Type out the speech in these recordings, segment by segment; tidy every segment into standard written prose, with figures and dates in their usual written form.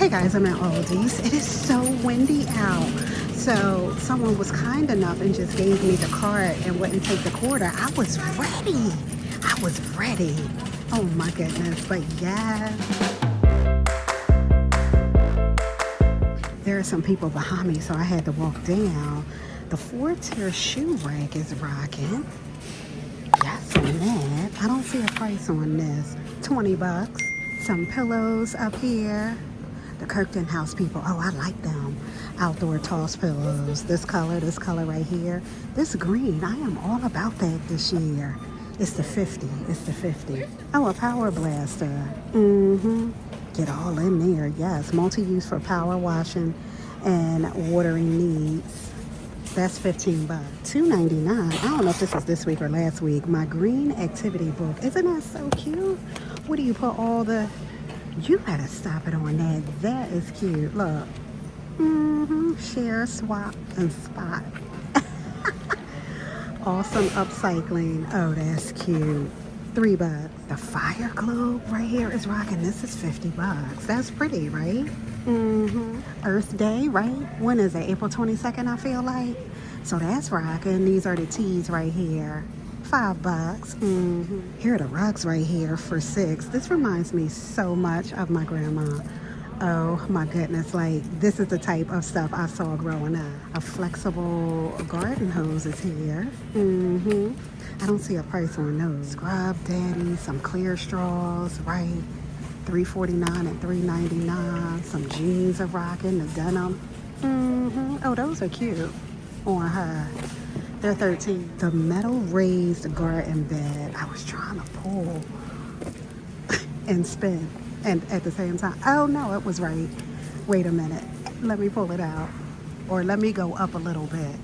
Hey guys, I'm at Aldi's. It is so windy out. So someone was kind enough and just gave me the card and wouldn't take the quarter. I was ready. I was ready. Oh my goodness, but yeah. There are some people behind me, so I had to walk down. The 4-tier shoe rack is rocking. Yes, on that. I don't see a price on this. 20 bucks. Some pillows up here. The Kirkton House people. Oh, I like them. Outdoor toss pillows. This color right here. This green. I am all about that this year. It's the 50. It's the 50. Oh, a power blaster. Get all in there. Yes. Multi-use for power washing and watering needs. That's 15 bucks. $2.99. I don't know if this is this week or last week. My green activity book. Isn't that so cute? What do you put all the... You gotta stop it on that. That is cute. Look. Share, swap, and spot. Awesome upcycling. Oh, that's cute. 3 bucks. The fire globe right here is rocking. This is 50 bucks. That's pretty, right? Earth Day, right? When is it? April 22nd, I feel like. So that's rocking. These are the teas right here. 5 bucks. Here are the rugs right here for 6. This reminds me so much of my grandma. Oh my goodness, like this is the type of stuff I saw growing up. A flexible garden hose is here. I don't see a price on those. Scrub Daddy, some clear straws, right? $3.49 and $3.99. Some jeans are rocking, the denim. Oh, those are cute on her. They're 13. The metal raised garden bed. I was trying to pull and spin and at the same time. Oh no, it was right. Wait a minute. Let me pull it out. Or let me go up a little bit.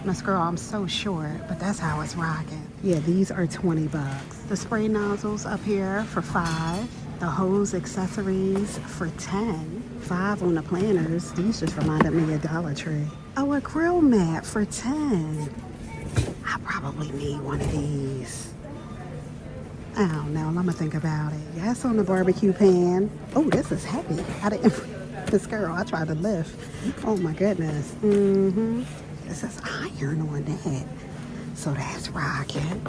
Miss girl, I'm so short, but that's how it's rocking. Yeah, these are 20 bucks. The spray nozzles up here for 5. The hose accessories for 10. 5 on the planters. These just reminded me of Dollar Tree. Oh, a grill mat for 10. I probably need one of these. I don't know. I'm gonna think about it. Yes, on the barbecue pan. Oh, this is heavy. I didn't. This girl, I tried to lift. Oh my goodness. This is iron on that. So that's rocking.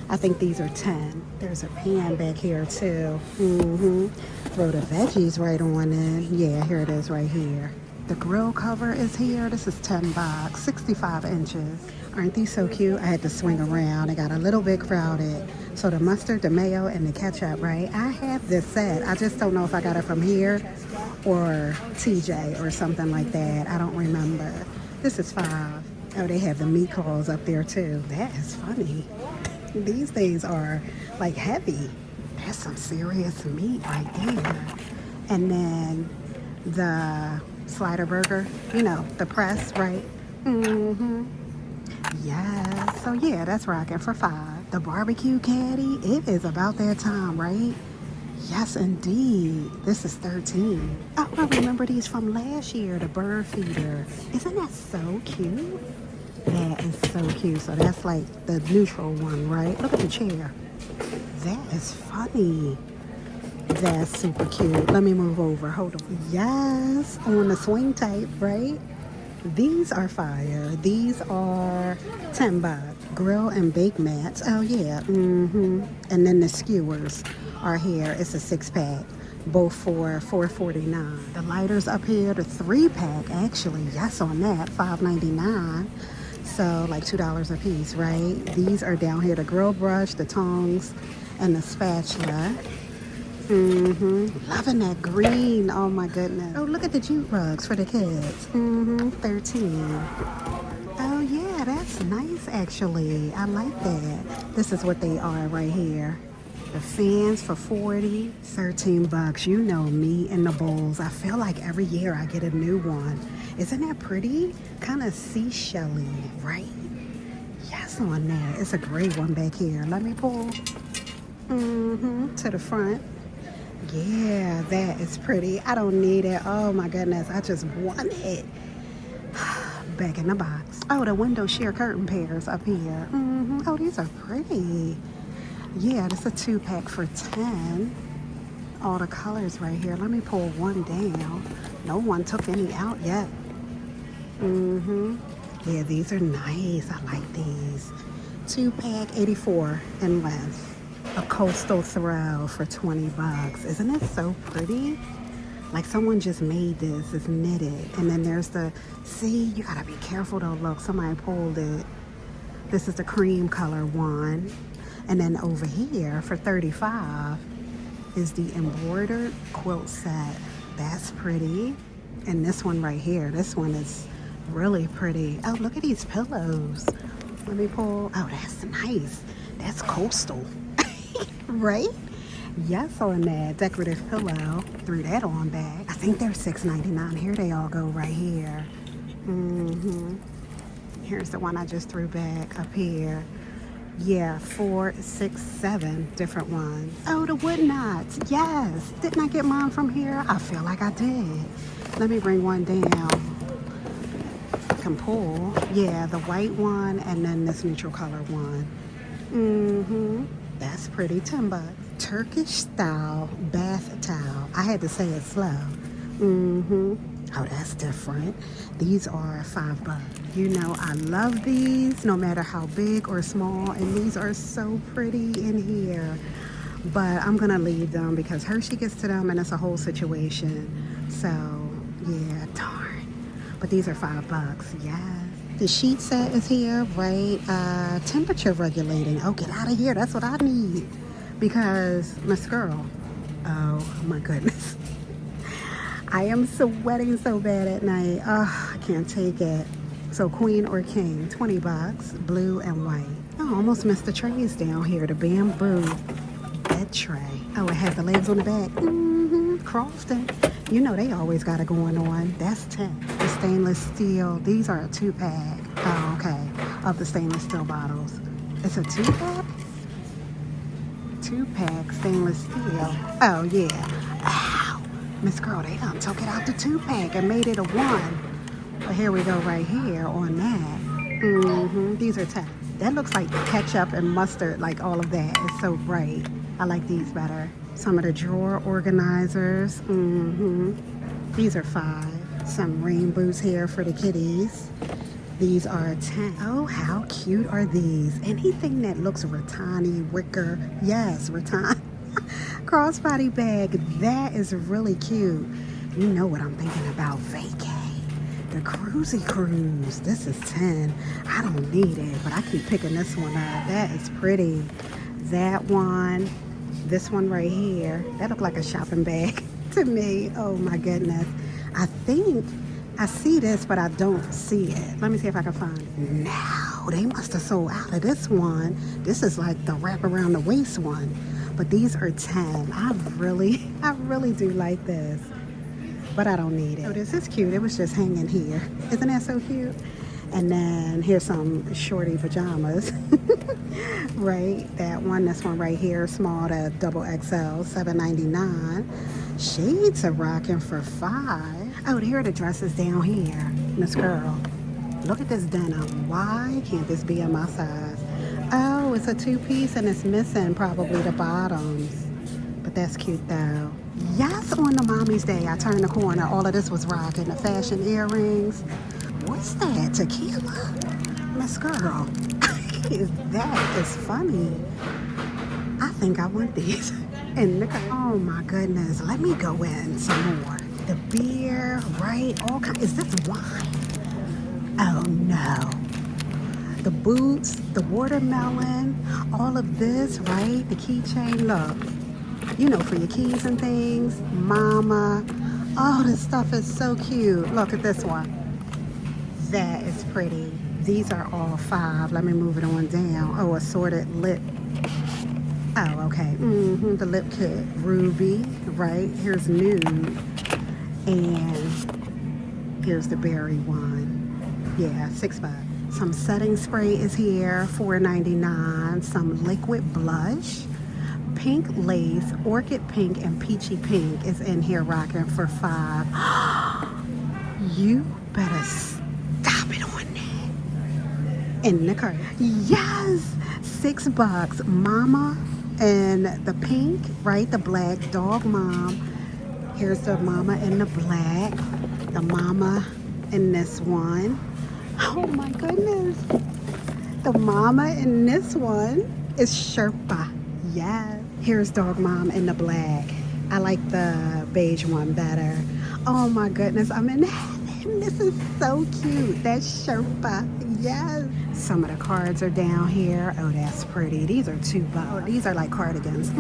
I think these are 10. There's a pan back here too. Throw the veggies right on in. Yeah, here it is right here. The grill cover is here. This is 10 bucks, 65 inches. Aren't these so cute? I had to swing around. It got a little bit crowded. So the mustard, the mayo, and the ketchup, right? I have this set. I just don't know if I got it from here or TJ or something like that. I don't remember. This is 5. Oh, they have the meat claws up there too. That is funny. These things are like heavy. That's some serious meat right there. And then the slider burger, you know, the press, right? Yeah, so yeah, that's rocking for 5. The barbecue caddy, it is about that time, right? Yes, indeed. This is 13. Oh, I remember these from last year, the bird feeder. Isn't that so cute? That is so cute. So that's like the neutral one, right? Look at the chair. That is funny. That's super cute. Let me move over. Hold on. Yes, on the swing type, right? These are fire. These are 10 bucks. Grill and bake mats. Oh yeah. And then the skewers are here. It's a 6-pack. Both for $4.49. The lighters up here, the 3-pack actually. Yes, on that. $5.99. So like $2 a piece, right? These are down here. The grill brush, the tongs, and the spatula. Loving that green. Oh my goodness. Oh, look at the jute rugs for the kids. 13. Oh yeah, that's nice actually. I like that. This is what they are right here. The fans for 40, 13 bucks. You know me and the bowls. I feel like every year I get a new one. Isn't that pretty? Kind of seashell-y, right? Yes, on that. It's a great one back here. Let me pull to the front. Yeah, that is pretty. I don't need it. Oh my goodness, I just want it. Back in the box. Oh, the window sheer curtain pairs up here. Oh, these are pretty. Yeah, this is a 2-pack for 10. all the colors right here. Let me pull one down. No one took any out yet. Yeah, these are nice. I like these. 2-pack, 84 in length. A coastal throw for 20 bucks. Isn't it so pretty? Like someone just made this. It's knitted. And then there's the, see, you gotta be careful though. Look, somebody pulled it. This is the cream color one. And then over here for 35 is the embroidered quilt set. That's pretty. And this one right here, this one is really pretty. Oh, look at these pillows. Let me pull. Oh, that's nice. That's coastal. Right? Yes, on that decorative pillow. Threw that on back. I think they're $6.99. Here they all go right here. Here's the one I just threw back up here. Yeah, 4, 6, 7 different ones. Oh, the wood knots. Yes. Didn't I get mine from here? I feel like I did. Let me bring one down. I can pull. Yeah, the white one and then this neutral color one. That's pretty. 10 bucks. Turkish style bath towel. I had to say it slow. Oh, that's different. These are 5 bucks. You know I love these no matter how big or small, and these are so pretty in here. But I'm gonna leave them because Hershey gets to them and it's a whole situation. So yeah, darn. But these are 5 bucks. Yes. The sheet set is here, right? Temperature regulating. Oh, get out of here. That's what I need. Because Miss Girl, oh my goodness. I am sweating so bad at night. Oh, I can't take it. So queen or king, 20 bucks, blue and white. I almost missed the trays down here. The bamboo bed tray. Oh, it has the legs on the back. Crofton. You know they always got it going on. That's 10. The stainless steel. These are a 2-pack. Oh, okay. Of the stainless steel bottles. It's a 2-pack? 2-pack stainless steel. Oh, yeah. Ow. Miss Girl, they done took it out the 2-pack and made it a 1. But here we go right here on that. These are 10. That looks like ketchup and mustard, like all of that. It's so bright. I like these better. Some of the drawer organizers. These are 5. Some rain boots here for the kitties. These are 10. Oh, how cute are these? Anything that looks rattan-y, wicker. Yes, rattan. Crossbody bag. That is really cute. You know what I'm thinking about. Vacay. The Cruisy Cruise. This is 10. I don't need it, but I keep picking this one up. That is pretty. That one. This one right here. That looked like a shopping bag to me. Oh my goodness. I think I see this, but I don't see it. Let me see if I can find it. No, they must have sold out of this one. This is like the wrap around the waist one. But these are 10. I really do like this. But I don't need it. Oh, this is cute. It was just hanging here. Isn't that so cute? And then here's some shorty pajamas. Right? That one, this one right here, small to double XL, $7.99. Shades are rocking for 5. Oh, here are the dresses down here. Miss Girl, look at this denim. Why can't this be in my size? Oh, it's a 2-piece and it's missing probably the bottoms. But that's cute though. Yes, on the Mommy's Day, I turned the corner. All of this was rocking. The fashion earrings. What's that? Tequila? Miss Girl. That is funny. I think I want these. And look, oh my goodness. Let me go in some more. The beer, right? All kind. Is this wine? Oh no. The boots, the watermelon, all of this, right? The keychain. Look. You know, for your keys and things. Mama. Oh, this stuff is so cute. Look at this one. That is pretty. These are all 5. Let me move it on down. Oh, assorted lip. Oh, okay. The lip kit. Ruby, right? Here's nude. And here's the berry one. Yeah, 6 bucks. Some setting spray is here. $4.99. Some liquid blush. Pink lace, orchid pink, and peachy pink is in here rocking for 5. You better stop it on that. In the cart. Yes! $6. Mama And the pink, right? The black dog mom. Here's the mama in the black. The mama in this one. Oh my goodness. The mama in this one is Sherpa. Yes. Here's dog mom in the black. I like the beige one better. Oh my goodness, I'm in heaven. This is so cute. That's Sherpa. Yes. Some of the cards are down here. Oh, that's pretty. These are $2. Oh, these are like cardigans.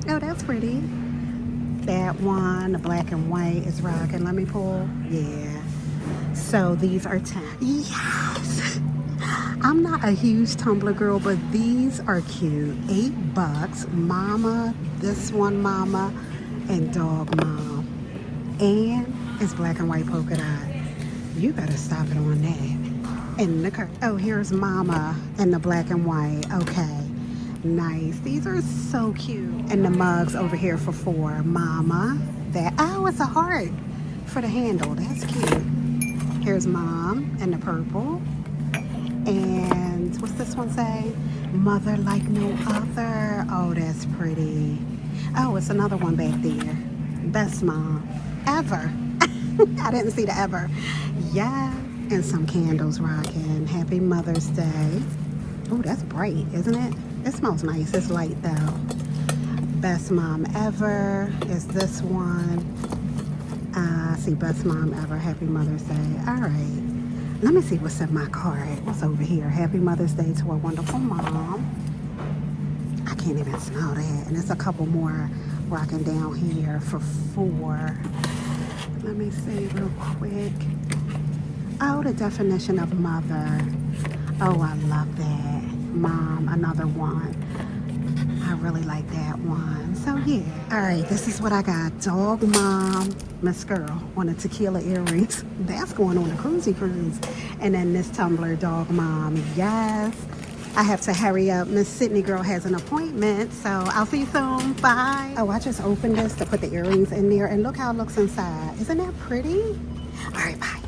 Oh, that's pretty. That one, the black and white is rocking. Let me pull. Yeah. So these are 10. Yes. I'm not a huge Tumblr girl, but these are cute. $8. Mama, this one mama, and dog mom. And it's black and white polka dot. You better stop it on that. In the car. Oh, here's mama and the black and white. Okay. Nice. These are so cute. And the mugs over here for $4. Mama. That. Oh, it's a heart for the handle. That's cute. Here's mom and the purple. And what's this one say? Mother like no other. Oh, that's pretty. Oh, it's another one back there. Best mom ever. I didn't see the ever. Yeah. And some candles rocking. Happy Mother's Day. Oh, that's bright, isn't it? It smells nice. It's light though. Best mom ever is this one. See, best mom ever. Happy Mother's Day. All right. Let me see what's in my card. What's over here? Happy Mother's Day to a wonderful mom. I can't even smell that. And there's a couple more rocking down here for $4. Let me see real quick. Oh, the definition of mother. Oh, I love that. Mom, another one. I really like that one. So yeah. All right, this is what I got. Dog mom, Miss Girl on the tequila earrings. That's going on a cruisy cruise. And then this tumbler, dog mom. Yes. I have to hurry up. Miss Sydney girl has an appointment. So I'll see you soon. Bye. Oh, I just opened this to put the earrings in there. And look how it looks inside. Isn't that pretty? All right, bye.